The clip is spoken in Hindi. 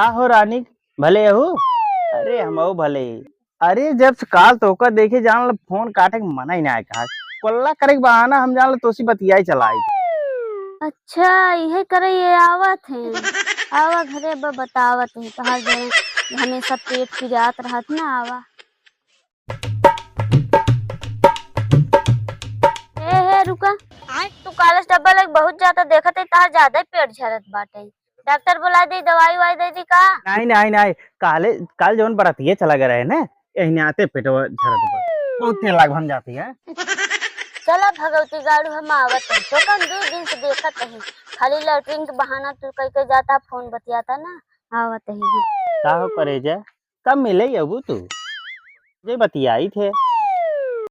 हो रानी भले हो। अरे हम भले। अरे जब से काल तोका देखे जान ल फोन काटे के मना ही ना कहा कोल्ला करे के बहाना हम जान ल तोसी बतियाई चलाई। अच्छा यही करे ये आवत है। आवा घरे बतावत है तहार जो हमेशा पेट पिरात रहत ना आवा। हे रुका तू कालस डब्बा लग बहुत ज्यादा देखत है तहार ज्यादा ही पेट झरत बाटे। डॉक्टर बुला दे दवाई वाई दे दी का। नहीं काले काल जवन बरातिये चला गया है ना यही आते पेटवा झरत बा बहुत तेल लाग भन जाती है। चला भगवती गाड़ू हम आवत है तो कम 2 दिन से देखत है खाली लैट्रिन के बहाना तू कह के जाता फोन बतियाता ना आवत है। का हो करे जा कब मिले अबू तू जे बतियाई थे।